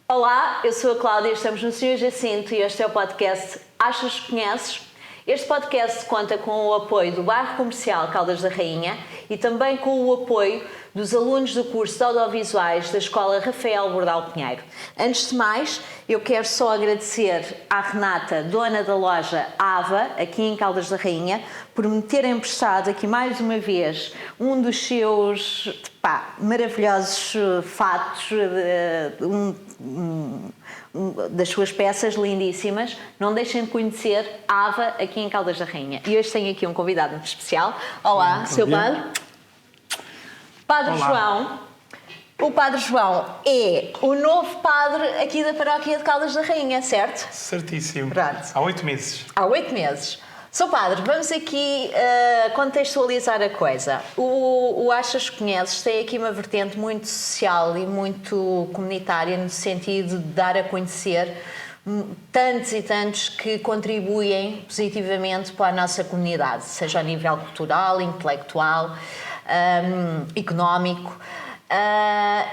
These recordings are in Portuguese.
Olá, eu sou a Cláudia, estamos no Sr. Jacinto e este é o podcast Achas que Conheces? Este podcast conta com o apoio do Bairro Comercial Caldas da Rainha e também com o apoio dos alunos do curso de Audiovisuais da Escola Rafael Bordal Pinheiro. Antes de mais, eu quero só agradecer à Renata, dona da loja Ava, aqui em Caldas da Rainha, por me ter emprestado aqui mais uma vez um dos seus maravilhosos fatos, das suas peças lindíssimas. Não deixem de conhecer a Ava aqui em Caldas da Rainha. E hoje tenho aqui um convidado muito especial. Olá, Sr. Padre. Padre Olá. João. O Padre João é o novo padre aqui da paróquia de Caldas da Rainha, certo? Certíssimo. Pronto. Há 8 meses. Há 8 meses. Sr. Padre, vamos aqui contextualizar a coisa. O Achas que Conheces tem aqui uma vertente muito social e muito comunitária, no sentido de dar a conhecer tantos e tantos que contribuem positivamente para a nossa comunidade, seja a nível cultural, intelectual, económico.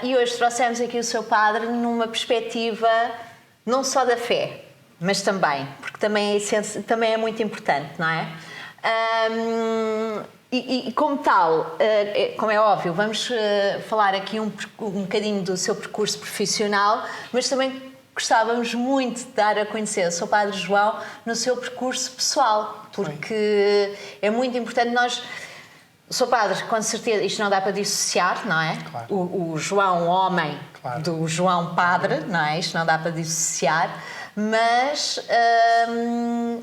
E hoje trouxemos aqui o Sr. Padre numa perspectiva não só da fé, mas também, porque também é muito importante, não é? E como tal, como é óbvio, vamos falar aqui um bocadinho do seu percurso profissional, mas também gostávamos muito de dar a conhecer o Sr. Padre João no seu percurso pessoal, porque é muito importante nós... Sr. Padre, com certeza, isto não dá para dissociar, não é? Claro. O João homem do João Padre, não é? Isto não dá para dissociar, mas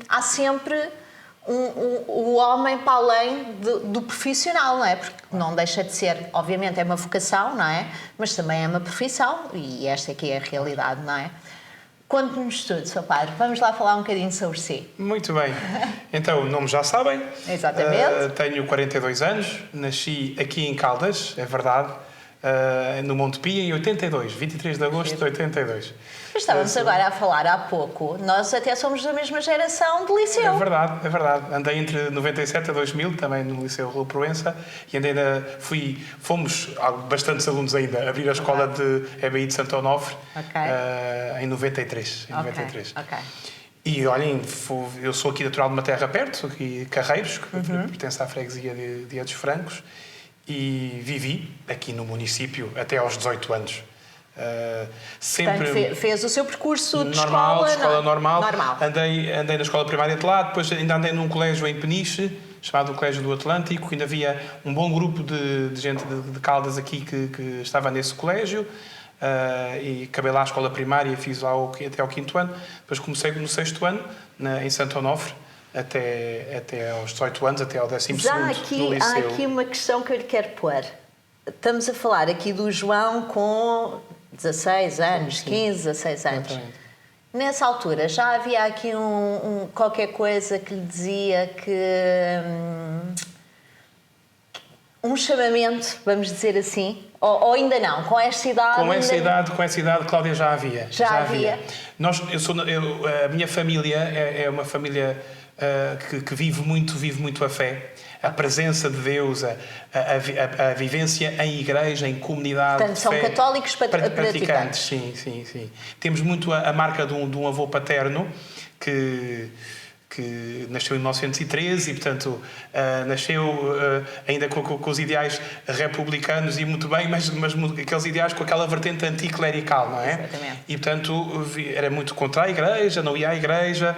há sempre o homem para além do profissional, não é? Porque não deixa de ser, obviamente, é uma vocação, não é? Mas também é uma profissão e esta aqui é a realidade, não é? Conte-nos tudo, Sr. Padre. Vamos lá falar um bocadinho sobre si. Muito bem. Então, o nome já sabem. Exatamente. Tenho 42 anos. Nasci aqui em Caldas, é verdade. No Monte Pia, em 82. 23 de agosto de 82. Mas estávamos agora a falar há pouco. Nós até somos da mesma geração de liceu. É verdade. Andei entre 97 a 2000, também no Liceu Raul Proença. E fomos bastantes alunos ainda, abrir a escola de EBI de Santo Onofre em 93. Ok. E olhem, eu sou aqui natural de uma terra perto, sou aqui de Carreiros, que pertence à freguesia de Dia dos Francos, e vivi aqui no município até aos 18 anos. Sempre Portanto, fez o seu percurso de escola normal. Andei na escola primária de lá, depois ainda andei num colégio em Peniche, chamado Colégio do Atlântico, ainda havia um bom grupo de gente de Caldas aqui que estava nesse colégio. E acabei lá a escola primária, fiz lá até ao 5º ano, depois comecei no 6º ano, em Santo Onofre, até aos 18 anos, até ao 12º no liceu. Há aqui uma questão que eu lhe quero pôr. Estamos a falar aqui do João com 16 anos, 15, 16 anos. Exatamente. Nessa altura já havia aqui qualquer coisa que lhe dizia que... um chamamento, vamos dizer assim, ou ainda não, com esta idade... Com essa idade, Cláudia, já havia. Já havia. A minha família é uma família que vive muito a fé, a presença de Deus, a vivência em igreja, em comunidade. Portanto, são católicos praticantes. Sim. Temos muito a marca de um avô paterno que nasceu em 1913 e, portanto, nasceu ainda com os ideais republicanos e muito bem, mas aqueles ideais com aquela vertente anticlerical, não é? Exatamente. E, portanto, era muito contra a igreja, não ia à igreja.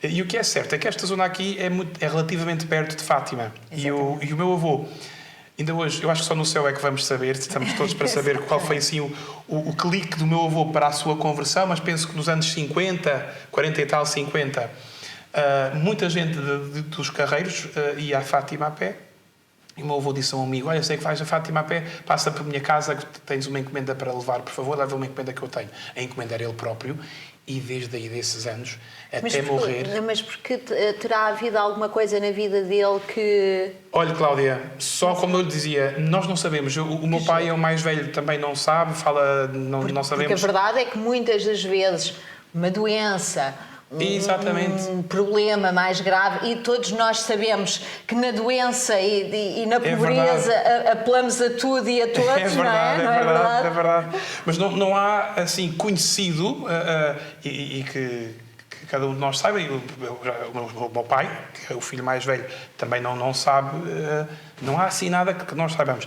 E o que é certo é que esta zona aqui é relativamente perto de Fátima. E o meu avô, ainda hoje, eu acho que só no céu é que vamos saber, estamos todos para saber qual foi assim o clique do meu avô para a sua conversão, mas penso que nos anos 50, 40 e tal, 50, muita gente dos Carreiros ia a Fátima a pé. E o meu avô disse a um amigo: olha, sei que vais a Fátima a pé, passa por minha casa que tens uma encomenda para levar, por favor, leva uma encomenda que eu tenho. A encomenda era ele próprio. E desde aí desses anos até morrer... Mas porque terá havido alguma coisa na vida dele que... Olha, Cláudia, só como eu lhe dizia, nós não sabemos. O meu pai é o mais velho, também não sabe, não sabemos. Porque a verdade é que muitas das vezes uma doença, Exatamente. um problema mais grave, e todos nós sabemos que na doença e na pobreza apelamos a tudo e a todos, É verdade, não é? Não é verdade, é verdade. Mas não há, assim, conhecido e que cada um de nós saiba, o meu pai, que é o filho mais velho, também não sabe, não há assim nada que nós saibamos.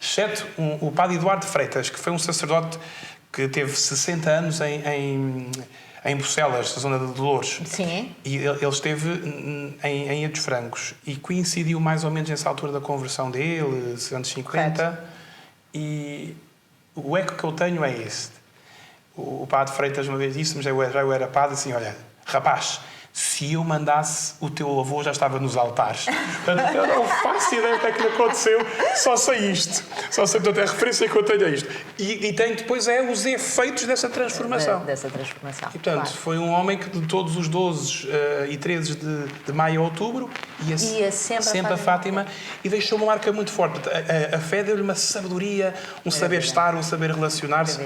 Exceto o padre Eduardo Freitas, que foi um sacerdote que teve 60 anos em Bucelas, na zona de Dolores. Sim. E ele esteve em Edos Francos e coincidiu mais ou menos nessa altura da conversão dele, anos 50. Correto. E o eco que eu tenho é este. O padre Freitas uma vez disse-me, já eu era padre, assim, olha, rapaz, se eu mandasse, o teu avô já estava nos altares. Eu não faço ideia do que é que lhe aconteceu, só sei isto. Só sei, portanto, a referência que eu tenho a isto. E tem depois os efeitos dessa transformação. Dessa transformação. E, portanto, claro, foi um homem que de todos os 12 e 13 de maio a outubro ia sempre a Fátima e deixou uma marca muito forte. A fé deu-lhe uma sabedoria, um saber estar, um saber relacionar-se.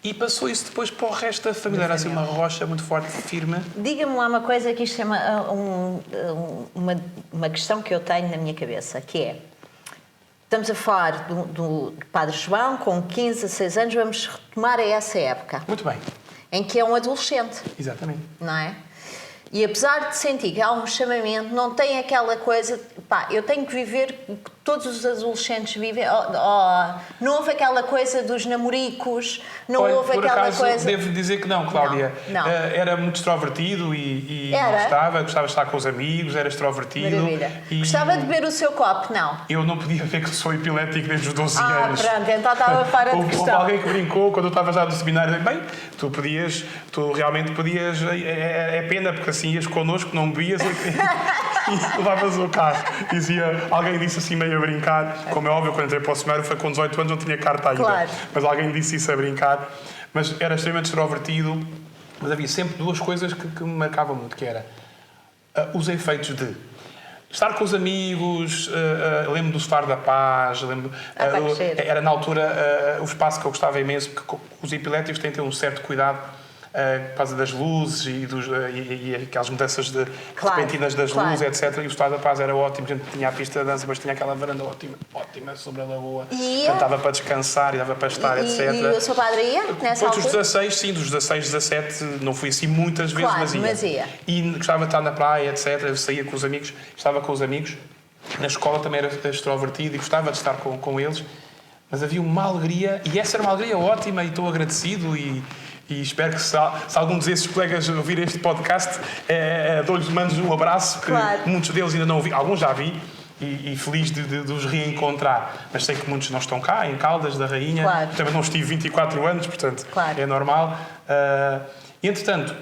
E passou isso depois para o resto da família. Era assim uma rocha muito forte, firme. Diga-me lá uma coisa, que isto é uma questão que eu tenho na minha cabeça, que é, estamos a falar do Padre João, com 15 a 6 anos, vamos retomar a essa época. Muito bem. Em que é um adolescente. Exatamente. Não é? E apesar de sentir que há um chamamento, não tem aquela coisa, eu tenho que viver o que todos os adolescentes vivem. Não houve aquela coisa dos namoricos, não houve por aquela acaso, coisa... devo dizer que não, Cláudia. Não. Era muito extrovertido e gostava de estar com os amigos, era extrovertido. Maravilha. Gostava de beber o seu copo, não? Eu não podia ver que sou epilético desde os 12 anos. Pronto, então estava fora de questão. Houve alguém que brincou quando eu estava já no seminário, bem, tu realmente podias, é pena, porque assim ias connosco, não bebias e levavas o carro. Alguém disse assim meio a brincar, como é óbvio, quando entrei para o seminário foi com 18 anos, não tinha carta ainda. Claro. Mas alguém disse isso a brincar. Mas era extremamente extrovertido. Mas havia sempre duas coisas que me marcavam muito, que era os efeitos de estar com os amigos, lembro do Sofá da Paz, era na altura o espaço que eu gostava imenso, porque os epiléticos têm que ter um certo cuidado por causa das luzes e aquelas mudanças repentinas das luzes, etc. E o Sofá da Paz era ótimo, a gente tinha a pista de dança, mas tinha aquela varanda ótima sobre a lagoa, dava para descansar e dava para estar, etc. E o seu padre ia nessa altura? Depois dos 16, sim, dos 16, 17, não fui assim muitas vezes, mas ia. E gostava de estar na praia, etc. Eu saía com os amigos, estava com os amigos. Na escola também era extrovertido e gostava de estar com eles, mas havia uma alegria, e essa era uma alegria ótima, e estou agradecido e espero que se algum desses colegas ouvir este podcast, mando-lhes um abraço, que claro, muitos deles ainda não ouvi, alguns já vi, e feliz de os reencontrar. Mas sei que muitos não estão cá, em Caldas da Rainha. Claro. Também não estive 24 anos, portanto, claro, é normal. E, entretanto,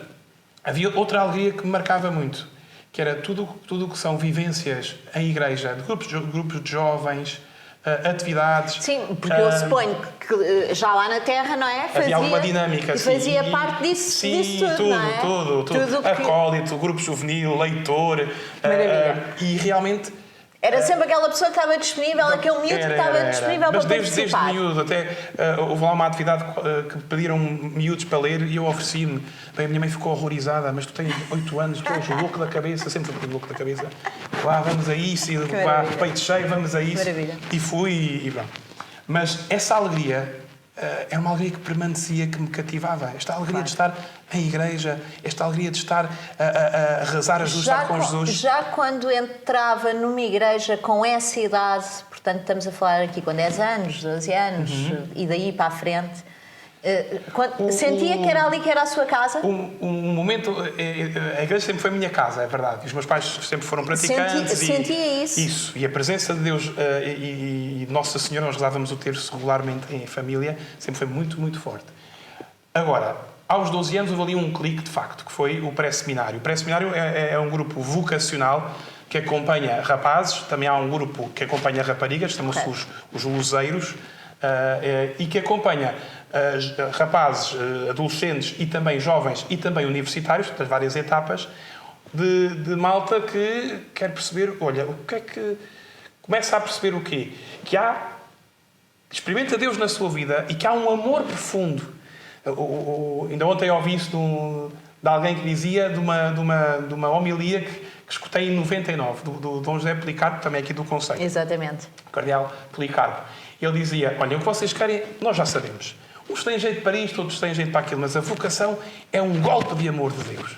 havia outra alegria que me marcava muito, que era tudo o que são vivências em igreja, de grupos de jovens, atividades. Sim, porque eu suponho que já lá na Terra, não é? Havia alguma dinâmica. E fazia parte disso, sim, disso tudo, não é? Tudo. Acólito, grupo juvenil, leitor. E realmente... Era sempre aquela pessoa que estava disponível, aquele miúdo que estava disponível para participar. Mas desde miúdo, até houve lá uma atividade que pediram miúdos para ler e eu ofereci-me. Bem, a minha mãe ficou horrorizada, mas tu tens 8 anos, tu és louco da cabeça, sempre fui louco da cabeça. Vamos a isso, peito cheio, vamos a isso. Maravilha. E fui e pronto. Mas essa alegria era uma alegria que permanecia, que me cativava. Esta alegria de estar em igreja, esta alegria de estar a rezar, a estar com Jesus. Já quando entrava numa igreja com essa idade, portanto estamos a falar aqui com 10 anos, 12 anos, e daí para a frente, sentia que era ali que era a sua casa? Um momento, a igreja sempre foi a minha casa, é verdade. Os meus pais sempre foram praticantes. Sentia isso? Isso. E a presença de Deus e Nossa Senhora, nós rezávamos o terço regularmente em família, sempre foi muito, muito forte. Agora, aos 12 anos houve ali um clique, de facto, que foi o pré-seminário. O pré-seminário é um grupo vocacional que acompanha rapazes, também há um grupo que acompanha raparigas, chamam-se os luzeiros, e que acompanha rapazes, adolescentes e também jovens e também universitários, das várias etapas, de malta que quer perceber, olha, o que é que... Começa a perceber o quê? Que experimenta Deus na sua vida e que há um amor profundo. Ainda ontem ouvi isso de de alguém que dizia de uma homilia que escutei em 99, do Dom José Policarpo, também aqui do Conselho. Exatamente. O cardeal Policarpo. Ele dizia, olha, o que vocês querem, nós já sabemos. Uns têm jeito para isto, outros têm jeito para aquilo, mas a vocação é um golpe de amor de Deus.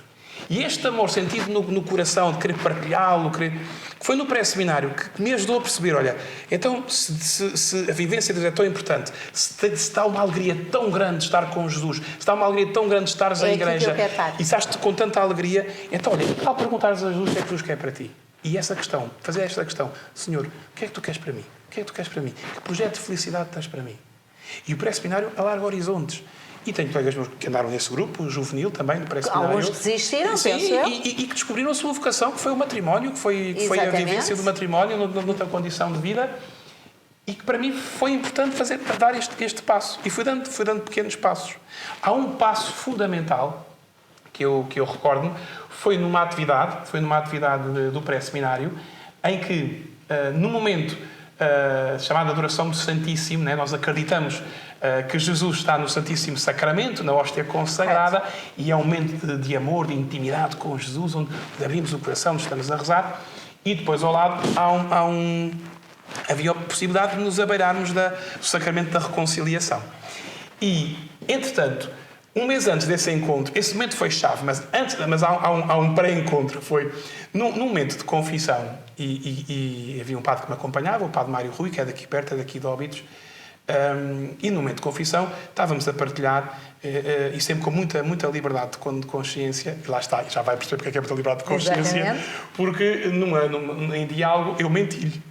E este amor sentido no coração, de querer partilhá-lo, que foi no pré-seminário que me ajudou a perceber, olha, então se a vivência de Deus é tão importante, se está uma alegria tão grande de estar com Jesus, se está uma alegria tão grande de estares à igreja, e estás-te com tanta alegria, então olha, ao perguntares a Jesus o que é que Jesus quer para ti. E essa questão, fazer esta questão, Senhor, o que é que tu queres para mim? O que é que tu queres para mim? Que projeto de felicidade tens para mim? E o pré-seminário alarga horizontes. E tenho colegas meus que andaram nesse grupo, o juvenil também, do pré-seminário. Alguns desistiram, penso eu. E que descobriram a sua vocação, que foi o matrimónio, que foi a vivência do matrimónio, noutra condição de vida. E que para mim foi importante dar este passo. E fui dando pequenos passos. Há um passo fundamental, que eu recordo-me, foi numa atividade do pré-seminário, em que, no momento chamada adoração do Santíssimo, né, nós acreditamos que Jesus está no Santíssimo Sacramento, na hóstia consagrada, e é um momento de amor, de intimidade com Jesus, onde abrimos o coração, nos estamos a rezar, e depois ao lado havia a possibilidade de nos abeirarmos do Sacramento da Reconciliação. E, entretanto, um mês antes desse encontro, esse momento foi chave, mas há um pré-encontro, que foi num momento de confissão, e havia um padre que me acompanhava, o padre Mário Rui, que é daqui perto, é daqui de Óbidos, e no momento de confissão estávamos a partilhar, e sempre com muita liberdade de consciência, e lá está, já vai perceber porque é que é muita liberdade de consciência. Exatamente. Porque em diálogo eu menti-lhe.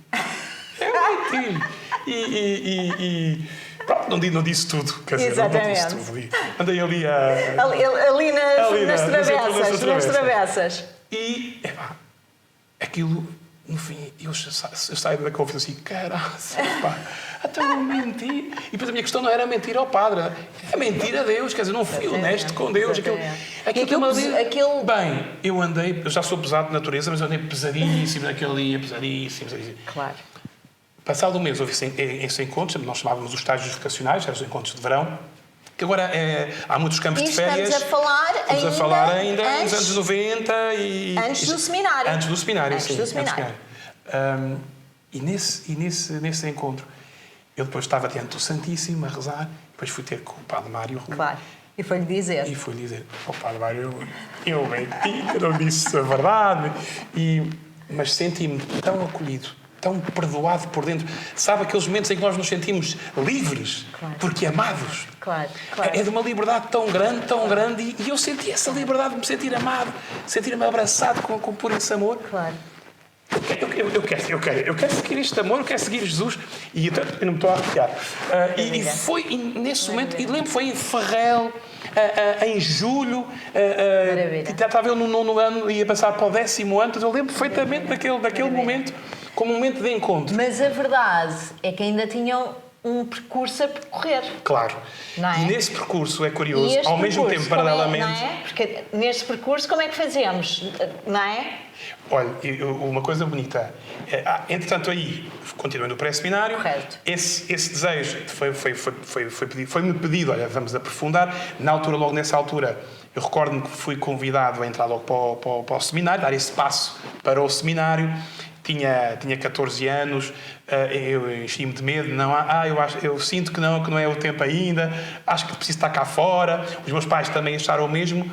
E pronto, não disse tudo, quer dizer, exatamente. Não disse tudo. Andei ali nas travessas. E, aquilo, no fim, eu saio da confissão assim, caralho, até eu menti. E depois a minha questão não era mentir ao padre, é mentir a Deus, quer dizer, não fui honesto com Deus. Bem, eu já sou pesado de natureza, mas eu andei pesadíssimo naquele dia, pesadíssimo. Claro. Passado um mês houve esse encontro, nós chamávamos os estágios vocacionais, eram os encontros de verão, que agora há muitos campos de férias. Estamos a falar ainda nos anos 90 e... Antes do seminário. Antes do seminário, sim. Antes do seminário. E nesse encontro, eu depois estava diante do Santíssimo a rezar, depois fui ter com o padre Mário. Claro. E foi-lhe dizer. Ao padre Mário, eu menti, eu não disse a verdade. Mas senti-me tão acolhido, tão perdoado por dentro. Sabe aqueles momentos em que nós nos sentimos livres, claro, porque amados? Claro. É de uma liberdade tão grande, e eu senti essa liberdade de me sentir amado, sentir-me abraçado com por esse amor. Claro. Eu quero seguir este amor, eu quero seguir Jesus, e eu não me estou a arrepiar. E foi nesse momento, e lembro, foi em Ferrel, em julho, estava eu no 9º ano, ia passar para o 10º ano, eu lembro perfeitamente daquele momento, como um momento de encontro. Mas a verdade é que ainda tinham um percurso a percorrer. Claro. Não é? E nesse percurso é curioso, ao mesmo tempo, paralelamente... Não é? Porque neste percurso, como é que fazemos? Não é? Olha, uma coisa bonita. Entretanto, aí, continuando o pré-seminário, correto, esse desejo foi-me pedido, olha, vamos aprofundar. Logo nessa altura, eu recordo-me que fui convidado a entrar logo para o seminário, dar esse passo para o seminário. Tinha 14 anos, eu enchi-me de medo, eu sinto que não é o tempo ainda, acho que preciso estar cá fora. Os meus pais também acharam o mesmo,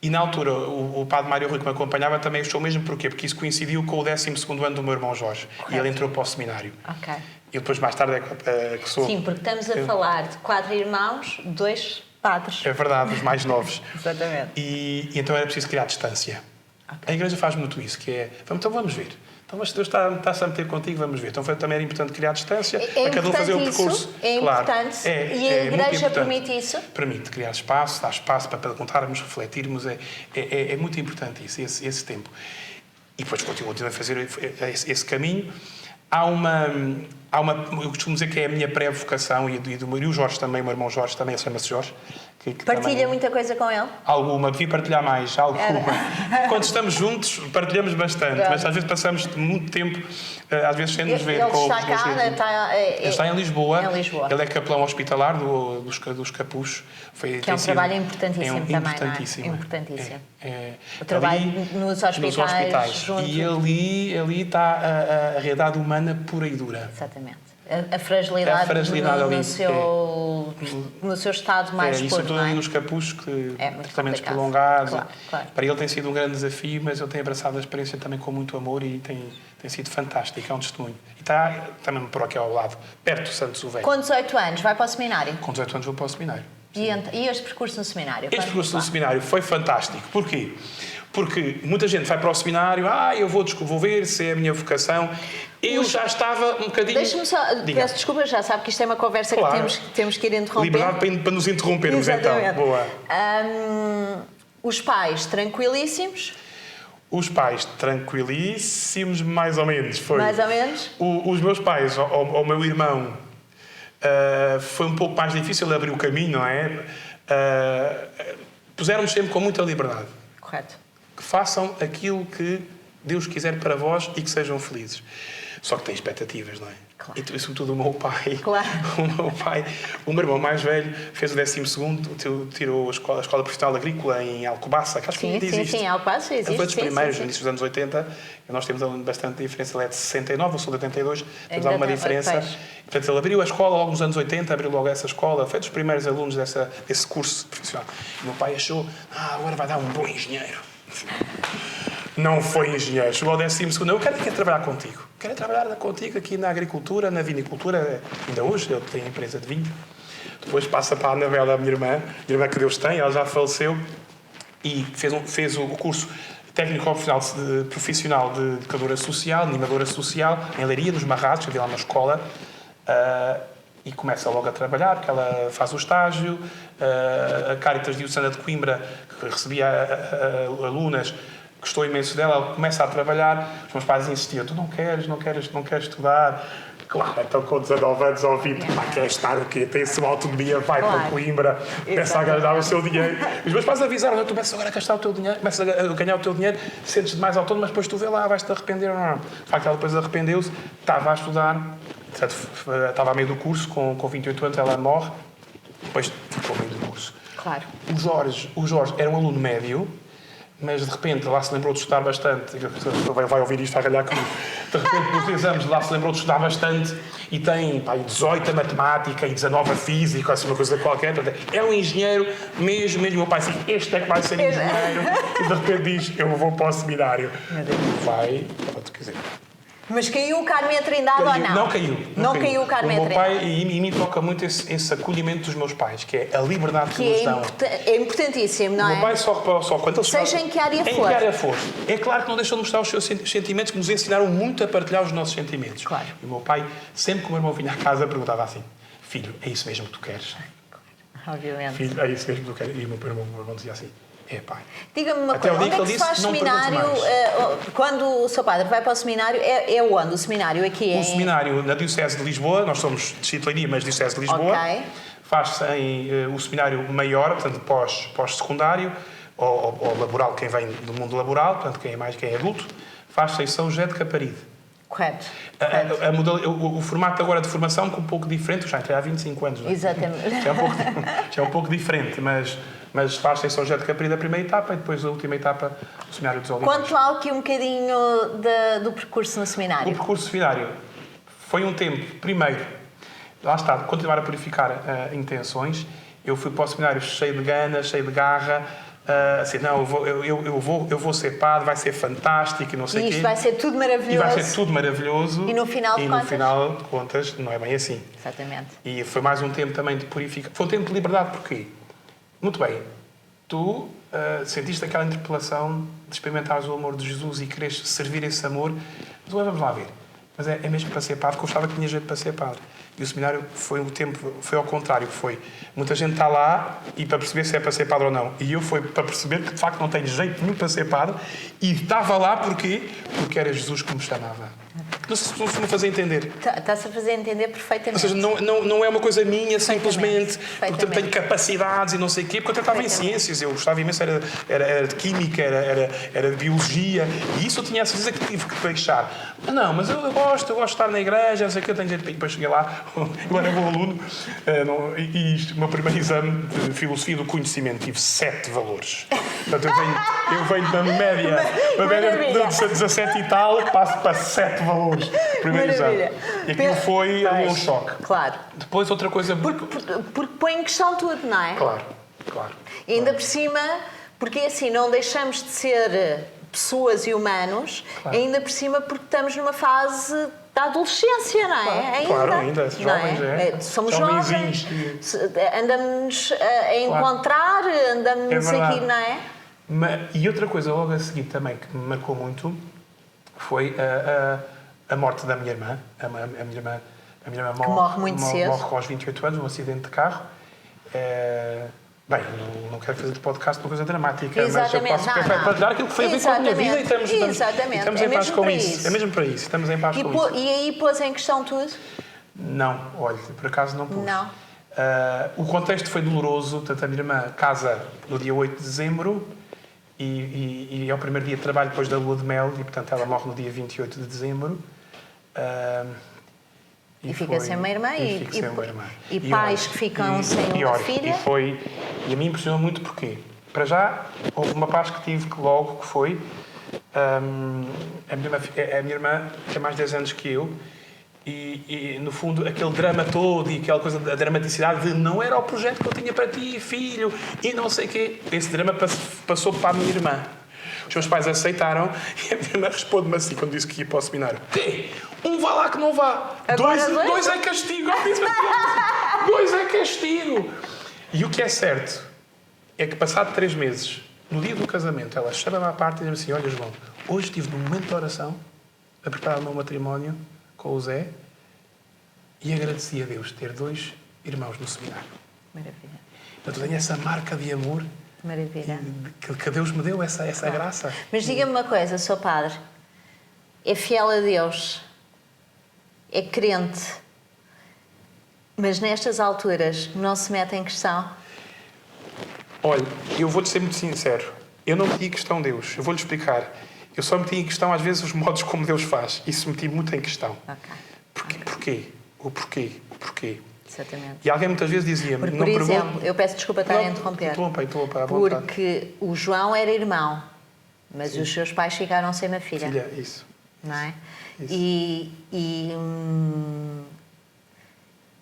e na altura o padre Mário Rui, que me acompanhava, também achou o mesmo. Porquê? Porque isso coincidiu com o 12º ano do meu irmão Jorge. Correto. E ele entrou para o seminário. Ok. E depois, mais tarde, que sou... Sim, porque estamos a falar de 4 irmãos, 2 padres. É verdade, os mais novos. Exatamente. E então era preciso criar distância. Okay. A Igreja faz muito isso, que é, então vamos ver. Então, mas Deus está-se a meter contigo, vamos ver. Então também era importante criar distância, para cada um fazer o percurso. É importante. Claro. E a Igreja permite isso? Permite criar espaço, dar espaço para perguntarmos, refletirmos. É muito importante isso, esse tempo. E depois continuo a fazer esse caminho. Há uma... Eu costumo dizer que é a minha pré-vocação, e o Jorge também, o meu irmão Jorge também, chama-se Jorge, que Partilha também, muita coisa com ele? alguma, devia partilhar mais, alguma. Quando estamos juntos, partilhamos bastante, mas às vezes passamos muito tempo, às vezes sem nos ver. Ele com está os cá, ele está em Lisboa. Em Lisboa. Ele é capelão hospitalar dos Capuchos. Que é um trabalho importantíssimo também, importantíssimo. não é? Importantíssimo. O trabalho trabalho nos hospitais. Junto... E ali está a realidade humana pura e dura. Exatamente. A fragilidade, ali, no seu estado mais puro, puro, sobretudo ali nos Capuchos, que tratamentos prolongados. Claro. Para ele tem sido um grande desafio, mas ele tem abraçado a experiência também com muito amor e tem sido fantástico, é um testemunho. E está também por aqui ao lado, perto do Santos o Velho. Com 18 anos, vai para o seminário? Com 18 anos vou para o seminário. E este percurso no seminário? Este percurso no seminário foi fantástico. Porquê? Porque muita gente vai para o seminário, eu vou ver se é a minha vocação. Eu já estava um bocadinho... Deixa-me só... Peço desculpa, já sabe que isto é uma conversa claro. que temos que ir interromper. Liberdade para nos interrompermos, então. Boa. Os pais tranquilíssimos? Os pais tranquilíssimos, mais ou menos. Foi. Mais ou menos? Os meus pais, ao meu irmão, foi um pouco mais difícil abrir o caminho, não é? Puseram-nos sempre com muita liberdade. Correto. Que façam aquilo que Deus quiser para vós e que sejam felizes. Só que têm expectativas, não é? Claro. E sobretudo o meu pai. Claro. O meu irmão mais velho fez o 12º, tirou a escola profissional agrícola em Alcobaça, que acho que ainda existe. Sim, Alcobaça existe. Ele foi dos primeiros, no início dos anos 80, e nós temos bastante diferença. Ele é de 69, eu sou de 82, temos alguma diferença. Portanto, ele abriu a escola logo nos anos 80, abriu logo essa escola, foi dos primeiros alunos desse curso profissional. E o meu pai achou, agora vai dar um bom engenheiro. Não foi engenheiro. Chegou ao 12º, eu quero trabalhar contigo. Quero trabalhar contigo aqui na agricultura, na vinicultura. Ainda hoje ele tem empresa de vinho. Depois passa para a Anabela, a minha irmã que Deus tem, ela já faleceu, e fez o curso técnico profissional de educadora social, animadora social, em Leiria, nos Marrados, havia lá uma escola, e começa logo a trabalhar, porque ela faz o estágio. A Caritas Diocesana de Coimbra, que recebia alunas, gostou imenso dela, ela começa a trabalhar. Os meus pais insistiam, tu não queres estudar? Claro, então com 19 anos ou 20, quer estar o quê? Tem a sua autonomia, vai para Coimbra, começa a ganhar o seu dinheiro. Os meus pais avisaram, tu começas agora a gastar o teu dinheiro, começas a ganhar o teu dinheiro, sentes-te mais autónomo, mas depois tu vê lá, vais-te arrepender ou não. De facto, ela depois arrependeu-se, estava a estudar, estava a meio do curso, com 28 anos ela morre, depois ficou a meio do curso. Claro. O Jorge era um aluno médio, mas de repente lá se lembrou de estudar bastante. Vai ouvir isto, vai ralhar comigo. De repente, nos exames, lá se lembrou de estudar bastante e tem 18 a matemática e 19 a física, assim, uma coisa qualquer. É um engenheiro mesmo. Meu pai disse, este é que vai ser engenheiro. E de repente diz, eu vou para o seminário. Vai, quer dizer. Mas caiu o Carme Trindade ou não? Não caiu. Não caiu o Carme Trindade. O meu pai, e me toca muito esse acolhimento dos meus pais, que é a liberdade que nos dão. É importantíssimo, não é? O meu pai só quando ele seja em que área for. Em que área for. É claro que não deixam de mostrar os seus sentimentos, que nos ensinaram muito a partilhar os nossos sentimentos. Claro. E o meu pai, sempre que o meu irmão vinha à casa, perguntava assim, filho, é isso mesmo que tu queres? Obviamente. Filho, é isso mesmo que tu queres? E o meu irmão dizia assim, pai. Diga-me uma coisa, onde é que se faz seminário, quando o seu padre vai para o seminário, é onde o seminário aqui é? O seminário na Diocese de Lisboa, nós somos de Distrito de Leiria, mas Diocese de Lisboa. Ok. Faz-se o seminário maior, portanto pós-secundário, ou laboral, quem vem do mundo laboral, portanto quem é adulto, faz-se em São José de Caparide. Correto. O formato agora de formação é um pouco diferente, já entrei há 25 anos. Não é? Exatamente. Já é um pouco diferente, mas faz-se em São José de Caparide a primeira etapa e depois a última etapa do Seminário dos Oliveiras. Conte lá aqui um bocadinho do percurso no seminário. O percurso seminário foi um tempo, primeiro, lá está, de continuar a purificar intenções. Eu fui para o seminário cheio de ganas, cheio de garra, assim, não, eu vou ser padre, vai ser fantástico e não sei o quê. Isto vai ser tudo maravilhoso. E vai ser tudo maravilhoso. E no final de contas, não é bem assim. Exatamente. E foi mais um tempo também de purificar. Foi um tempo de liberdade, porquê? Muito bem, tu sentiste aquela interpelação de experimentares o amor de Jesus e queres servir esse amor, mas vamos lá ver. Mas é mesmo para ser padre, que eu gostava que tinha jeito para ser padre. E o seminário foi ao contrário, muita gente está lá e para perceber se é para ser padre ou não. E eu fui para perceber que de facto não tenho jeito nenhum para ser padre e estava lá porque era Jesus que me chamava. Não sei se estou a fazer entender. Está-se a fazer entender perfeitamente. Ou seja, não é uma coisa minha, simplesmente, porque tenho capacidades e não sei o quê, porque eu estava em ciências, eu gostava imenso, era de química, era de biologia, e isso eu tinha a certeza que tive que deixar. Mas eu gosto de estar na igreja, não sei o quê, eu tenho jeito para ir. Depois cheguei lá, eu era bom aluno, e o meu primeiro exame de filosofia do conhecimento tive 7 valores. Portanto, eu venho da média de 17 e tal, passo para 7 valores. Primeiro exame. E aquilo foi um choque. Claro. Depois outra coisa... Porque põe em questão tudo, não é? Claro. E ainda por cima, porque assim, não deixamos de ser pessoas e humanos, ainda por cima porque estamos numa fase da adolescência, não é? Claro, ainda. Jovens, somos jovens, andamos a encontrar, andamos aqui, não é? E outra coisa logo a seguir também que me marcou muito foi a morte da minha irmã. A minha irmã morre muito cedo. Morre aos 28 anos, num acidente de carro. Bem, não quero fazer de podcast uma coisa dramática, exatamente, mas eu posso partilhar aquilo que foi a ver com a minha vida e estamos em paz com isso. É mesmo para isso, estamos em paz com isso. E aí pôs em questão tudo? Não, olha, por acaso não pus. Não. O contexto foi doloroso, portanto a minha irmã casa no dia 8 de dezembro e é o primeiro dia de trabalho depois da lua de mel e portanto ela morre no dia 28 de dezembro. E fica sem uma irmã e pais que ficam sem uma filha. E a mim impressionou muito porque, para já, houve uma paz que tive logo, que foi a minha irmã tem mais 10 anos que eu e no fundo, aquele drama todo e aquela coisa da dramaticidade de não era o projeto que eu tinha para ti, filho, e não sei o quê. Esse drama passou para a minha irmã. Os meus pais aceitaram e a minha irmã responde-me assim quando disse que ia para o seminário: quê? Um vá lá que não vá. Dois é castigo. Dois é castigo. E o que é certo é que passado 3 meses, no dia do casamento, ela chama-me à parte e diz assim: olha, João, hoje estive num momento de oração a preparar o meu matrimónio com o Zé e agradeci a Deus ter 2 irmãos no seminário. Maravilha. Portanto, tenho essa marca de amor. Maravilha. Que Deus me deu essa graça. Mas diga-me uma coisa, Sr. Padre. É fiel a Deus. É crente. Mas nestas alturas não se mete em questão? Olha, eu vou-te ser muito sincero. Eu não meti em questão Deus. Eu vou-lhe explicar. Eu só meti em questão, às vezes, os modos como Deus faz. Isso meti muito em questão. Okay. O porquê? Exatamente. E alguém muitas vezes dizia-me... Por exemplo, eu peço desculpa estar a interromper. Porque o João era irmão, mas sim, os seus pais ficaram sem uma filha. Isso. Não é? Isso.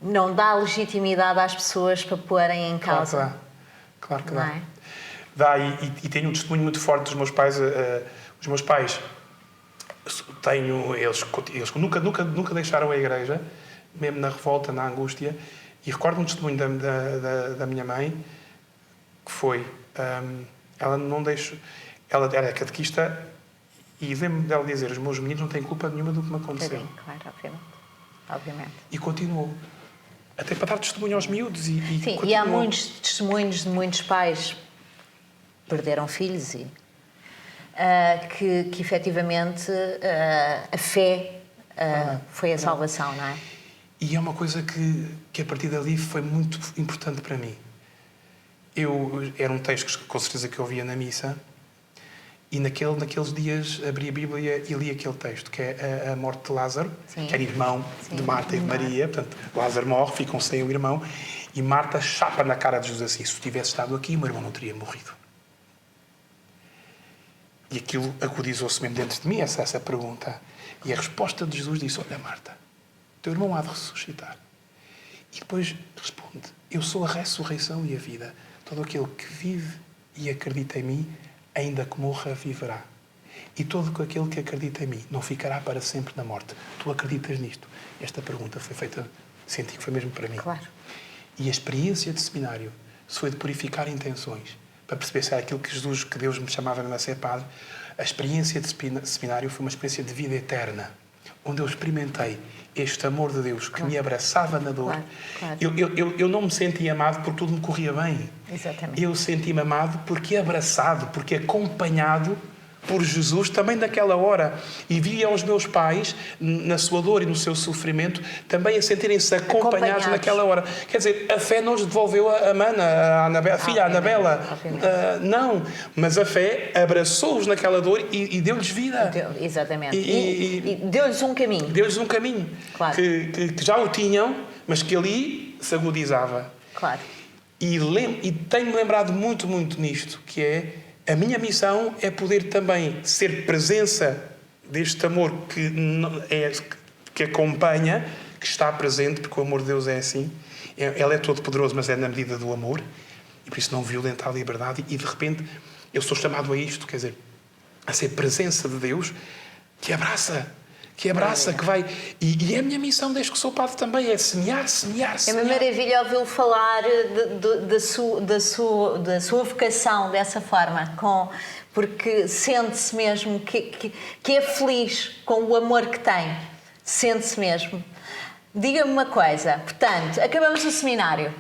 Não dá legitimidade às pessoas para porem em causa. Claro que dá. Não é? Dá, e tenho um testemunho muito forte dos meus pais. Os meus pais, eles nunca deixaram a igreja, mesmo na revolta, na angústia. E recordo um testemunho da minha mãe, que foi... ela não deixou... Ela era catequista e lembro-me dela dizer: os meus meninos não têm culpa nenhuma do que me aconteceu. Claro, obviamente. E continuou. Até para dar testemunho aos miúdos. Sim, e há muitos testemunhos de muitos pais que perderam filhos e que efetivamente a fé foi a salvação, não é? E é uma coisa que a partir dali foi muito importante para mim. Era um texto que com certeza que eu via na missa e naqueles dias abri a Bíblia e li aquele texto, que é a morte de Lázaro, sim, que era irmão, sim, de Marta e de Maria. Portanto, Lázaro morre, ficam sem o irmão e Marta chapa na cara de Jesus assim: se tu tivesse estado aqui, o meu irmão não teria morrido. E aquilo agudizou-se mesmo dentro de mim, essa pergunta. E a resposta de Jesus disse: olha, Marta, teu irmão há de ressuscitar. E depois responde: eu sou a ressurreição e a vida. Todo aquele que vive e acredita em mim, ainda que morra, viverá. E todo aquele que acredita em mim não ficará para sempre na morte. Tu acreditas nisto? Esta pergunta foi feita, senti que foi mesmo para mim. Claro. E a experiência de seminário foi de purificar intenções, para perceber se era aquilo que Deus me chamava a ser padre. A experiência de seminário foi uma experiência de vida eterna, onde eu experimentei este amor de Deus que me abraçava na dor. Claro. Eu não me sentia amado porque tudo me corria bem. Exatamente. Eu senti-me amado porque abraçado, porque acompanhado por Jesus também naquela hora. E via os meus pais, na sua dor e no seu sofrimento, também a sentirem-se acompanhados naquela hora. Quer dizer, a fé não lhes devolveu a mana, a filha, a Anabela. Não, mas a fé abraçou-os naquela dor e deu-lhes vida. Exatamente. E deu-lhes um caminho. Deu-lhes um caminho. Claro. Que já o tinham, mas que ali se agudizava. Claro. E tenho-me lembrado muito, muito nisto, que é a minha missão é poder também ser presença deste amor que acompanha, que está presente, porque o amor de Deus é assim. Ele é todo poderoso, mas é na medida do amor, e por isso não violenta a liberdade. E de repente eu sou chamado a isto, quer dizer, a ser presença de Deus que abraça, que vai... E é a minha missão desde que sou padre também, é semear. É uma maravilha ouvi-lo falar da sua vocação dessa forma, porque sente-se mesmo que é feliz com o amor que tem. Sente-se mesmo. Diga-me uma coisa, portanto, acabamos o seminário.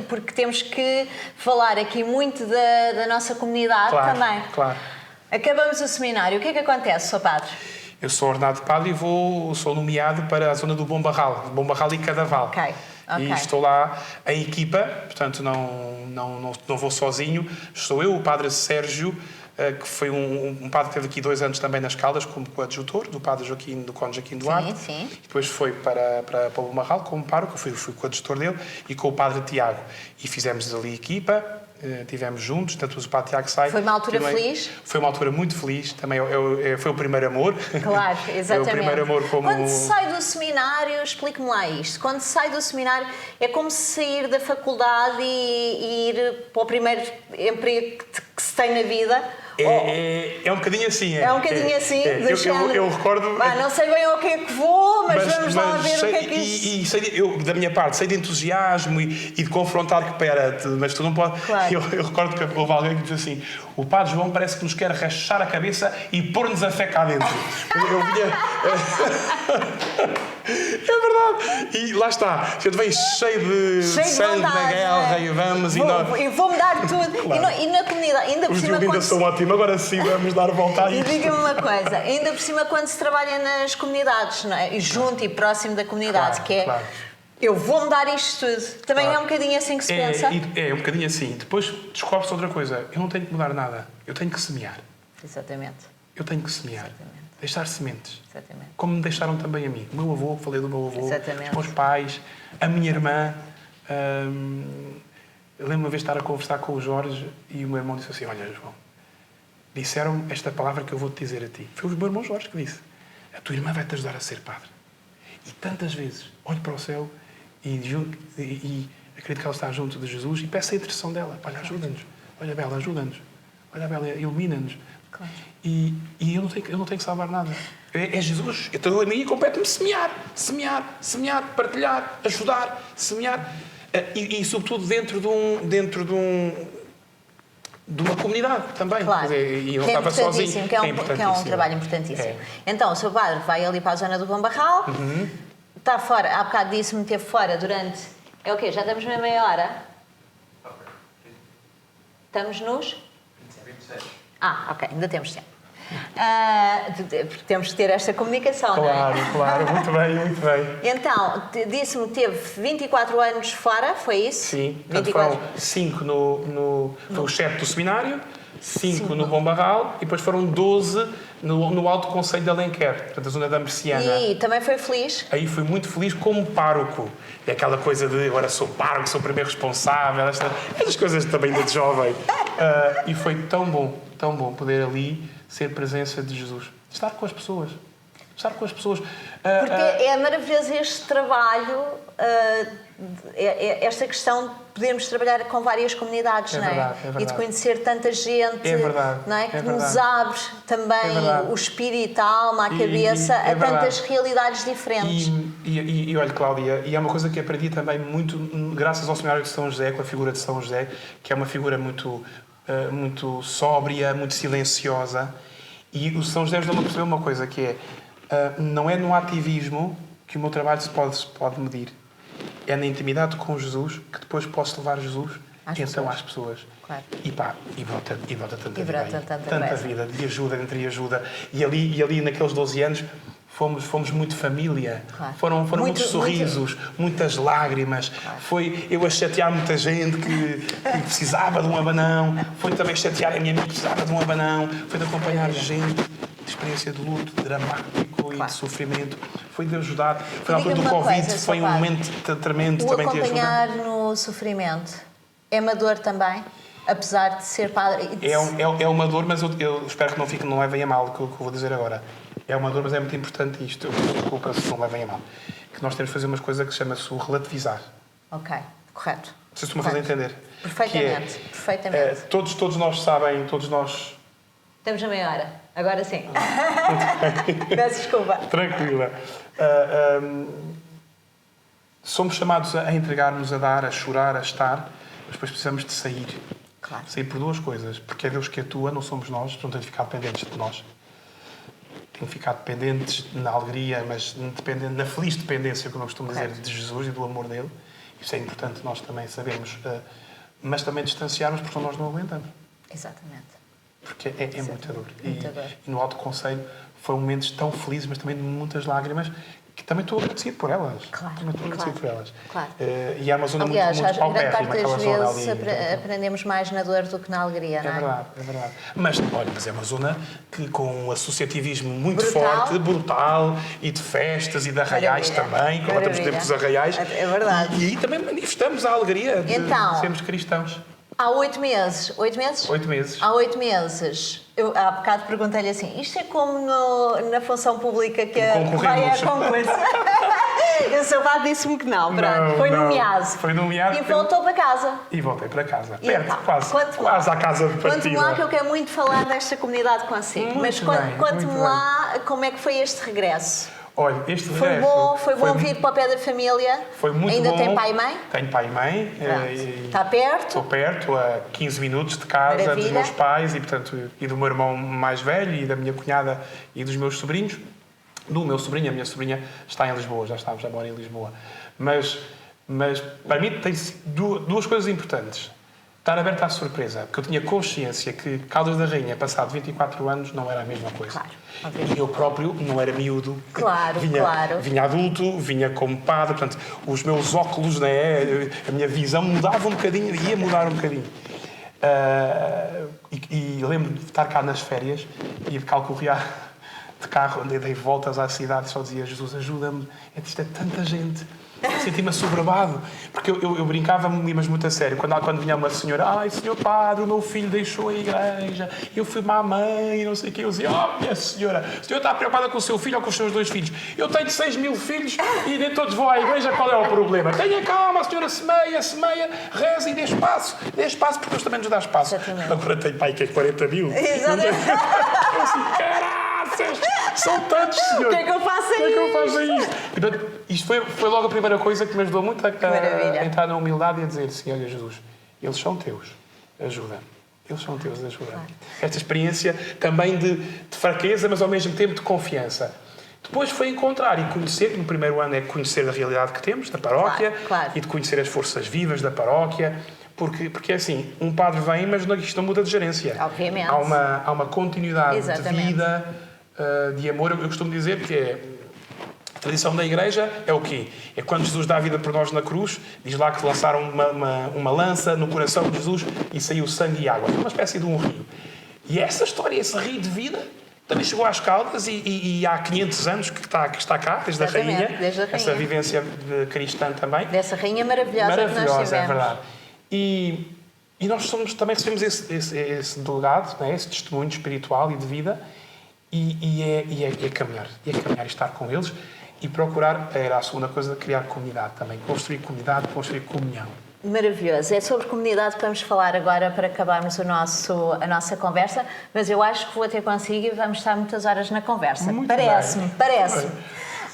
Porque temos que falar aqui muito da nossa comunidade também. Claro. Acabamos o seminário. O que é que acontece, Sr. Padre? Eu sou ordenado de padre e sou nomeado para a zona do Bom Barral e Cadaval. Ok. E estou lá em equipa, portanto não vou sozinho. Estou eu, o padre Sérgio, que foi um padre que teve aqui 2 anos também nas Caldas, como coadjutor do padre Joaquim, do Conde Joaquim Duarte. Sim. E depois foi para o Bom Barral como pároco, fui coadjutor dele, e com o padre Tiago. E fizemos ali equipa. Estivemos juntos, tanto o padre Tiago sai. Foi uma altura feliz? Foi uma altura muito feliz. Também foi o primeiro amor. Claro, exatamente. É o primeiro amor como... Quando se sai do seminário, explique-me lá isto. Quando se sai do seminário, é como se sair da faculdade e ir para o primeiro emprego que se tem na vida. É um bocadinho assim. É um bocadinho assim. Eu recordo... Não sei bem ao que é que vou, mas vamos lá ver o que é que isso... Eu, da minha parte, sei de entusiasmo e de confrontar que, mas tu não podes... Claro. Eu recordo que houve alguém que disse assim: o Padre João parece que nos quer rachar a cabeça e pôr-nos a fé cá dentro. Eu vinha... É verdade. E lá está. Eu venho cheio de sangue na guerra e vamos... E vou-me dar tudo. Claro. E na comunidade, ainda por cima... Os ainda são ótimos. Agora sim, vamos dar volta a isto. E diga-me uma coisa. Ainda por cima, quando se trabalha nas comunidades, não é? E junto e próximo da comunidade, claro, que é... Claro. Eu vou-me dar isto tudo. Também é um bocadinho assim que se pensa? É um bocadinho assim. Depois descobre-se outra coisa. Eu não tenho que mudar nada. Eu tenho que semear. Exatamente. Eu tenho que semear. Exatamente. Deixar sementes. Exatamente. Como me deixaram também a mim. O meu avô, falei do meu avô. Exatamente. Os meus pais, a minha irmã. Eu lembro uma vez de estar a conversar com o Jorge e o meu irmão disse assim: olha, João, disseram esta palavra que eu vou-te dizer a ti. Foi o meu irmão Jorge que disse: a tua irmã vai-te ajudar a ser padre. E tantas vezes olho para o céu e acredito que ela está junto de Jesus e peço a intercessão dela. Olha, ajuda-nos. Olha, Bela, ajuda-nos. Olha, Bela, ilumina-nos. Claro. E eu não tenho que salvar nada. É Jesus. Então a mim compete-me semear, partilhar, ajudar, semear. E sobretudo dentro de uma comunidade também. Claro. E não estava sozinho. Que é um trabalho importantíssimo. É. Então, o seu padre vai ali para a zona do Bom Barral, está fora, há bocado disse-me que esteve fora durante... É o quê? Já estamos na meia hora? Estamos nos? 26. Ok, ainda temos tempo. Porque temos que ter esta comunicação, claro, não é? Claro, muito bem. Então, disse-me que teve 24 anos fora, foi isso? Sim, foram 5 no 7 do seminário, 5 no Bom Barral e depois foram 12 no Alto Conselho de Alenquer, portanto a zona da Merciana. E também foi feliz? Aí fui muito feliz como pároco. E aquela coisa de agora sou pároco, sou o primeiro responsável, essas coisas também de jovem. E foi tão bom poder ali ser presença de Jesus. Estar com as pessoas. Porque é maravilhoso este trabalho, esta questão de podermos trabalhar com várias comunidades, não é? Verdade, é verdade. E de conhecer tanta gente, não é? Que nos abre também o espírito, a alma, a cabeça a tantas realidades diferentes. E olha, Cláudia, e é uma coisa que aprendi também muito, graças ao seminário de São José, com a figura de São José, que é uma figura muito sóbria, muito silenciosa. E o São José deu-me a perceber uma coisa, que é não é no ativismo que o meu trabalho se pode medir. É na intimidade com Jesus que depois posso levar Jesus às pessoas. Claro. E pá, e brota tanta E vida brota aí. tanta Tanta coisa. vida, de ajuda, entre ajuda. E ali naqueles 12 anos, fomos muito família. Claro. Foram muitos sorrisos, muitas lágrimas. Claro. Foi eu a chatear muita gente que precisava de um abanão. Foi também chatear a minha amiga que precisava de um abanão. Foi de acompanhar gente de experiência de luto dramático e Claro. de sofrimento. Foi de ajudar. Foi na altura diga-me do uma Covid, coisa, foi Sr. um Padre. momento tremendo O também de ajuda. acompanhar no sofrimento é uma dor também, apesar de ser padre. É uma dor, mas eu espero que não levem a mal o que eu vou dizer agora. É uma dor, mas é muito importante isto. Eu peço desculpa se não levem a mal. Que nós temos de fazer umas coisas que chama-se o relativizar. Ok, correto. Não sei se me faz entender. Perfeitamente, perfeitamente. Todos nós sabem, todos nós... Estamos na meia hora, agora sim. Peço desculpa. Tranquila. Somos chamados a entregar-nos, a dar, a chorar, a estar, mas depois precisamos de sair. Claro. Sair por duas coisas. Porque é Deus que atua, não somos nós, não temos de ficar dependentes de nós. Tem de ficar dependentes na alegria, mas na feliz dependência, como eu costumo dizer, de Jesus e do amor dele. Isso é importante nós também sabermos, mas também distanciarmos, porque nós não aguentamos. Exatamente. Porque é muita dor. Muita dor. E no Alto Conselho foram momentos tão felizes, mas também de muitas lágrimas, que também estou agradecido por elas. Claro, Também estou agradecido por elas. Claro. E há uma zona Aliás, muito grande paupérrima, parte aquela das zona vezes ali. aprendemos mais na dor do que na alegria, não é? É verdade. Mas, olha, mas é uma zona que, com um associativismo muito Brutal. forte, brutal, e de festas e de arraiais Maravilha. também, como estamos Maravilha. dentro dos arraiais. É verdade. E aí também manifestamos a alegria de Então, sermos cristãos. Há 8 meses. 8 meses? 8 meses. Há 8 meses. Eu há bocado perguntei-lhe assim, isto é como na função pública que vai a Concorremos. concurso. E o seu padre disse-me que não, pronto. Foi não. nomeado. Foi nomeado. E voltou para casa. E voltei para casa. E Perto, então, quase. conte-me lá. Quase à casa de partida. Conte-me lá que eu quero muito falar desta comunidade consigo. Muito Mas bem, conte-me muito lá como é que foi este regresso. Olha, este Foi regresso bom vir para o pé da família. Foi muito Ainda bom. tem pai e mãe? Tenho pai e mãe. Está perto? Estou perto, a 15 minutos de casa, Maravilha. dos meus pais e do meu irmão mais velho e da minha cunhada e dos meus sobrinhos. Do meu sobrinho, a minha sobrinha está em Lisboa, já mora em Lisboa. Mas para mim tem duas coisas importantes. Estar aberto à surpresa, porque eu tinha consciência que Caldas da Rainha, passado 24 anos, não era a mesma coisa. Claro, E obviamente. eu próprio não era miúdo. Claro, claro. Vinha adulto, vinha como padre, portanto, os meus óculos, né, a minha visão mudava um bocadinho, ia mudar um bocadinho. E lembro-me de estar cá nas férias e de calcorrear de carro, onde dei voltas à cidade e só dizia: Jesus, ajuda-me, isto é tanta gente. Senti-me assoberbado, porque eu brincava-me, mas muito a sério. Quando vinha uma senhora: ai, senhor padre, o meu filho deixou a igreja, eu fui má mãe, não sei o quê. Eu dizia: oh, minha senhora, a senhora está preocupada com o seu filho ou com os seus 2 filhos? Eu tenho 6 mil filhos e nem todos vão à igreja, qual é o problema? Tenha calma, a senhora semeia, reza e dê espaço, porque Deus também nos dá espaço. Exatamente. Agora tenho pai que é 40 mil. Exatamente. Eu assim, caraças, são tantos, senhor. O que é que eu faço O que é que eu faço a isto? Portanto, isto foi logo a primeira coisa que me ajudou muito a entrar na humildade e a dizer: Senhor Jesus, eles são teus, ajuda-me. Eles são teus, ajuda-me. Claro. Esta experiência também de fraqueza, mas ao mesmo tempo de confiança. Depois foi encontrar e conhecer, no primeiro ano é conhecer a realidade que temos, da paróquia, Claro. e de conhecer as forças vivas da paróquia, porque é assim, um padre vem, mas isto não muda de gerência. Obviamente. Há uma continuidade Exatamente. de vida, de amor. Eu costumo dizer que a tradição da Igreja é o quê? É quando Jesus dá a vida por nós na cruz, diz lá que lançaram uma lança no coração de Jesus e saiu sangue e água. Foi uma espécie de um rio. E essa história, esse rio de vida, também chegou às Caldas e há 500 anos que está cá, desde a Exatamente, Rainha. desde a Rainha. Essa vivência cristã também. Dessa rainha maravilhosa que nós tivemos. É verdade. E nós também recebemos esse delegado, né, esse testemunho espiritual e de vida, e é caminhar. E é caminhar e estar com eles e procurar, era a segunda coisa, criar comunidade também. Construir comunidade, construir comunhão. Maravilhoso. É sobre comunidade que vamos falar agora para acabarmos a nossa conversa, mas eu acho que vou ter consigo e vamos estar muitas horas na conversa. Muito Parece-me, bem. parece-me.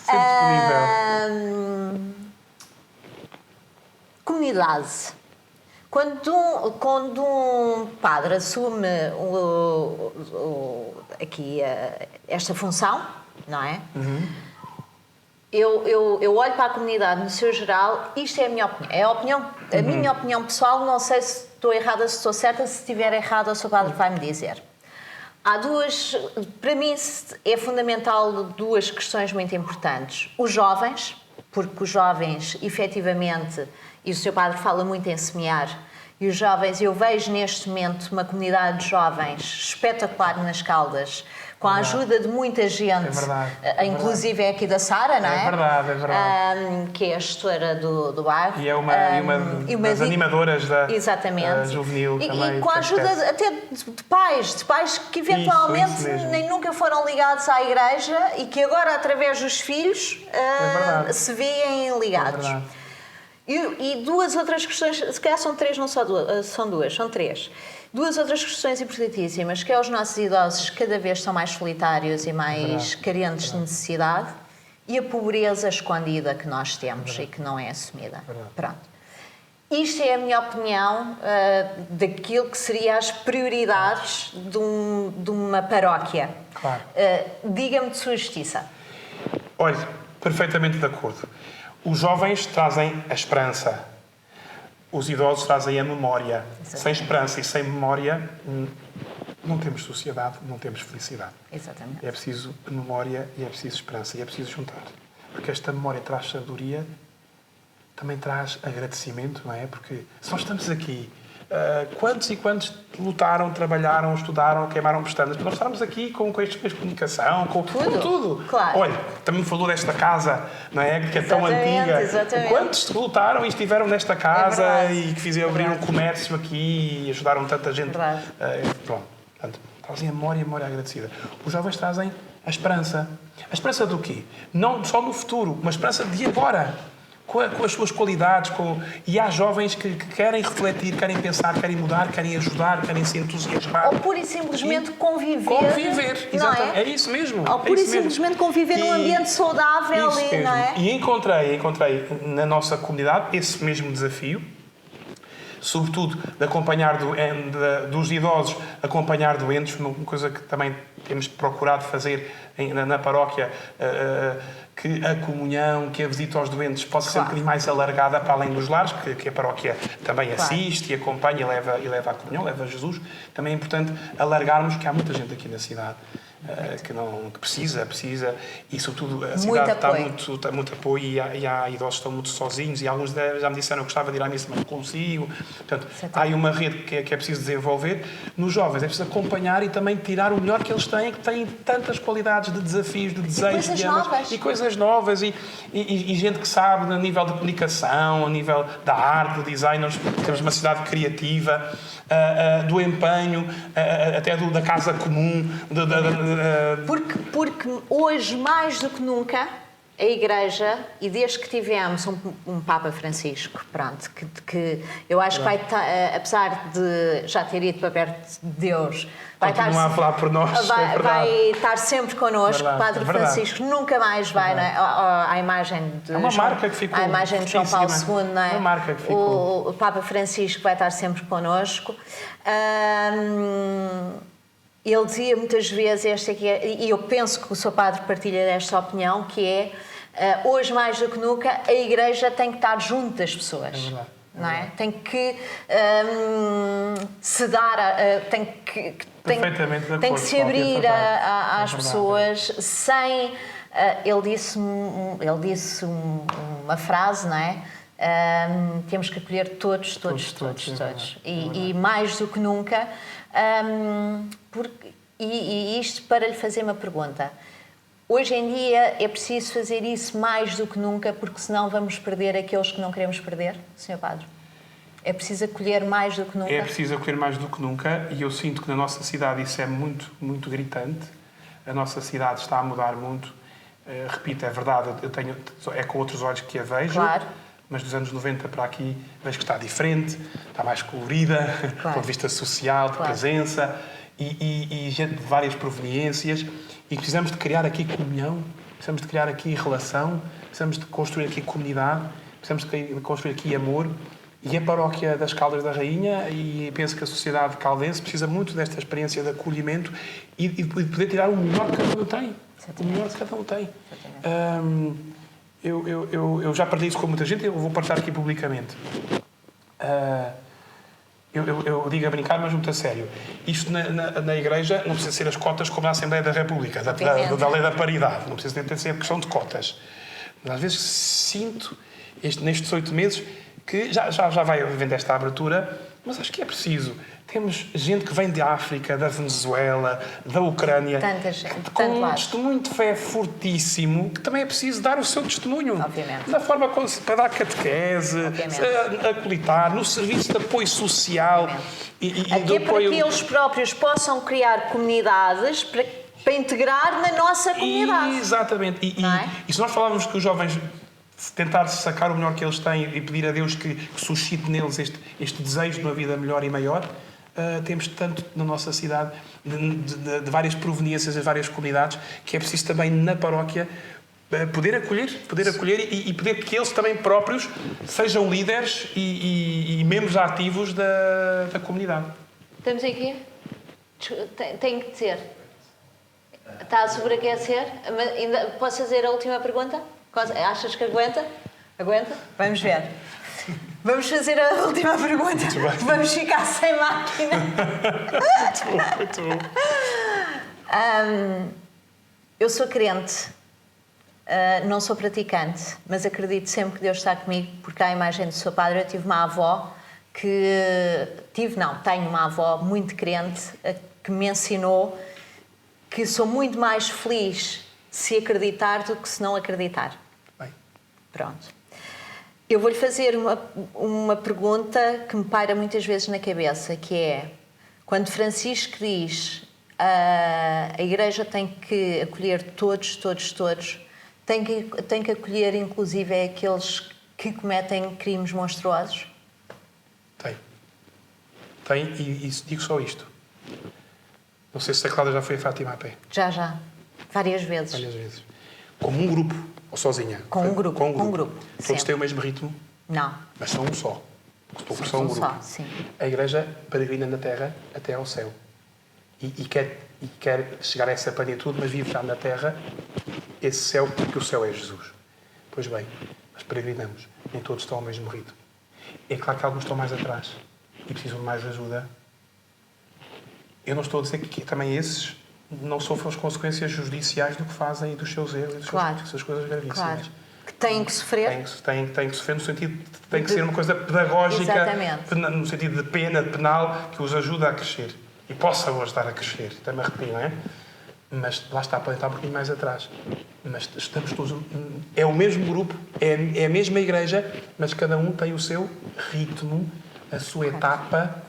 Sempre disponível. Comunidade. Quando um padre assume aqui esta função, não é? eu olho para a comunidade no seu geral, isto é a minha opinião. É a minha opinião pessoal, não sei se estou errada, se estou certa, se estiver errada, o Sr. Padre vai-me dizer. Para mim é fundamental duas questões muito importantes. Os jovens, porque os jovens, efetivamente, e o Sr. Padre fala muito em semear, e os jovens, eu vejo neste momento uma comunidade de jovens espetacular nas Caldas, com a ajuda de muita gente, inclusive é aqui da Sara, não é? É verdade. Que é a gestora do bairro. E é uma das animadoras da juvenil também. E com a ajuda até de pais que eventualmente nem nunca foram ligados à igreja e que agora, através dos filhos, se veem ligados. E duas outras questões, se calhar são três, não são duas, são três. Duas outras questões importantíssimas, que é os nossos idosos cada vez são mais solitários e mais carentes de necessidade, e a pobreza escondida que nós temos e que não é assumida. Pronto. Isto é a minha opinião daquilo que seriam as prioridades de uma paróquia. Claro. Diga-me de sua justiça. Olha, perfeitamente de acordo. Os jovens trazem a esperança. Os idosos trazem a memória. Exatamente. Sem esperança e sem memória não temos sociedade, não temos felicidade. Exatamente. É preciso memória e é preciso esperança e é preciso juntar. Porque esta memória traz sabedoria, também traz agradecimento, não é? Porque se nós estamos aqui, quantos e quantos lutaram, trabalharam, estudaram, queimaram pestanas, para nós estarmos aqui com estes meios de comunicação, com tudo. Claro. Olha, também falou desta casa, não é? Que é tão antiga. Exatamente. Quantos lutaram e estiveram nesta casa e que fizeram abrir um comércio aqui e ajudaram tanta gente. Pronto. Portanto, trazem a memória agradecida. Os jovens trazem a esperança. A esperança do quê? Não só no futuro, uma esperança de agora. Com as suas qualidades. E há jovens que querem refletir, querem pensar, querem mudar, querem ajudar, querem se entusiasmar. Ou pura e simplesmente conviver. Conviver, exatamente. É isso mesmo. Ou pura e simplesmente conviver num ambiente saudável. Não é? E encontrei na nossa comunidade esse mesmo desafio. Sobretudo de acompanhar dos idosos, acompanhar doentes, uma coisa que também temos procurado fazer na paróquia, que a comunhão, que a visita aos doentes possa ser um bocadinho mais alargada para além dos lares, que a paróquia também assiste e acompanha e leva a comunhão, leva a Jesus. Também é importante alargarmos, que há muita gente aqui na cidade que precisa e sobretudo a cidade está muito apoio e há idosos que estão muito sozinhos e alguns já me disseram que gostava de ir à missa, mas não consigo. Portanto, há aí uma rede que é preciso desenvolver. Nos jovens é preciso acompanhar e também tirar o melhor que eles têm, que têm tantas qualidades de desafios, de desejos, e coisas novas e gente que sabe a nível de comunicação, a nível da arte, do design. Nós temos uma cidade criativa, do empenho, até da casa comum, Porque hoje, mais do que nunca, a Igreja, e desde que tivemos um Papa Francisco, pronto, que eu acho que vai estar, apesar de já ter ido para perto de Deus, vai estar sempre connosco. Padre Francisco nunca mais vai à imagem de à imagem de João Paulo II, não é? Uma marca que ficou. O Papa Francisco vai estar sempre connosco. Ele dizia muitas vezes, e eu penso que o Sr. Padre partilha desta opinião, que é, hoje mais do que nunca, a Igreja tem que estar junto das pessoas. É verdade. Não é? Tem que se dar, tem que se abrir às pessoas sem... Ele disse uma frase, não é? Temos que acolher todos. E mais do que nunca... E isto para lhe fazer uma pergunta. Hoje em dia é preciso fazer isso mais do que nunca, porque senão vamos perder aqueles que não queremos perder, Sr. Padre? É preciso acolher mais do que nunca? É preciso acolher mais do que nunca e eu sinto que na nossa cidade isso é muito, muito gritante. A nossa cidade está a mudar muito. Repito, é verdade, é com outros olhos que a vejo. Claro. Mas dos anos 90 para aqui vejo que está diferente, está mais colorida, do ponto de vista social, de presença, e gente de várias proveniências, e precisamos de criar aqui comunhão, precisamos de criar aqui relação, precisamos de construir aqui comunidade, precisamos de construir aqui amor, e a paróquia das Caldas da Rainha, e penso que a sociedade caldense precisa muito desta experiência de acolhimento e de poder tirar o melhor que cada um tem. O melhor que cada um tem. Eu já partilhei isso com muita gente e eu vou partilhar aqui publicamente. Eu digo a brincar, mas muito a sério. Isto na Igreja não precisa ser as cotas como na Assembleia da República, da lei da paridade. Não precisa ter ser questão de cotas. Mas às vezes sinto, nestes 8 meses, que já vai havendo esta abertura, mas acho que é preciso. Temos gente que vem de África, da Venezuela, da Ucrânia, tanta gente, com um testemunho de fé fortíssimo, que também é preciso dar o seu testemunho. Obviamente. Na forma para dar catequese, acolitar, no serviço de apoio social. Aqui é para que eles próprios possam criar comunidades para integrar na nossa comunidade. Exatamente. E se nós falávamos que os jovens tentar sacar o melhor que eles têm e pedir a Deus que suscite neles este desejo de uma vida melhor e maior, temos tanto na nossa cidade, de várias proveniências, de várias comunidades, que é preciso também na paróquia poder acolher e poder que eles também próprios sejam líderes e membros ativos da comunidade. Estamos aqui? Tenho que dizer. Está a sobreaquecer? Posso fazer a última pergunta? Achas que aguenta? Aguenta? Vamos ver. Vamos fazer a última pergunta. Vamos ficar sem máquina. Muito bom. Eu sou crente. Não sou praticante, mas acredito sempre que Deus está comigo, porque à imagem do seu padre eu tive uma avó tenho uma avó muito crente que me ensinou que sou muito mais feliz se acreditar do que se não acreditar. Bem. Pronto. Eu vou-lhe fazer uma pergunta que me paira muitas vezes na cabeça, que é, quando Francisco diz a Igreja tem que acolher todos, tem que acolher inclusive aqueles que cometem crimes monstruosos? Tem, e digo só isto. Não sei se a Cláudia já foi a Fátima a pé. Já. Várias vezes. Como um grupo ou sozinha? Com um grupo. Todos sempre. têm o mesmo ritmo? Não. Mas são um só. São um grupo. Só, sim. A Igreja peregrina na Terra até ao céu. E quer chegar a essa plenitude, mas vive já na Terra esse céu, porque o céu é Jesus. Pois bem, mas peregrinamos. Nem todos estão ao mesmo ritmo. É claro que alguns estão mais atrás e precisam de mais ajuda. Eu não estou a dizer que também esses não sofram as consequências judiciais do que fazem e dos seus erros e das suas coisas gravíssimas. Claro. Que têm que sofrer. Têm que sofrer no sentido de tem que ser uma coisa pedagógica, no sentido de pena, de penal, que os ajuda a crescer. E possa os ajudar a crescer. Também arrepio, não é? Mas lá está, pode estar um bocadinho mais atrás. Mas estamos todos... É o mesmo grupo, é a mesma igreja, mas cada um tem o seu ritmo, a sua etapa,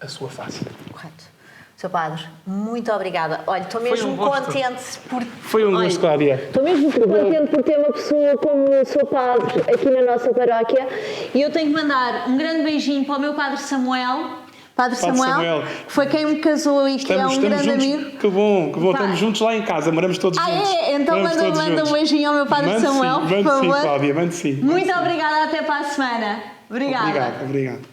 a sua face. Correto. Sr. Padre, muito obrigada. Olha, estou mesmo contente por... Foi um gosto, Cláudia. Estou mesmo contente por ter uma pessoa como o Sr. Padre aqui na nossa paróquia. E eu tenho que mandar um grande beijinho para o meu Padre Samuel. Padre Samuel, que foi quem me casou e que é um grande juntos. amigo. Que bom. Estamos juntos lá em casa, moramos todos juntos. Então manda um beijinho ao meu Padre Samuel, por favor. Sim, Cláudia, mande sim. Muito obrigada, até para a semana. Obrigada. Obrigado.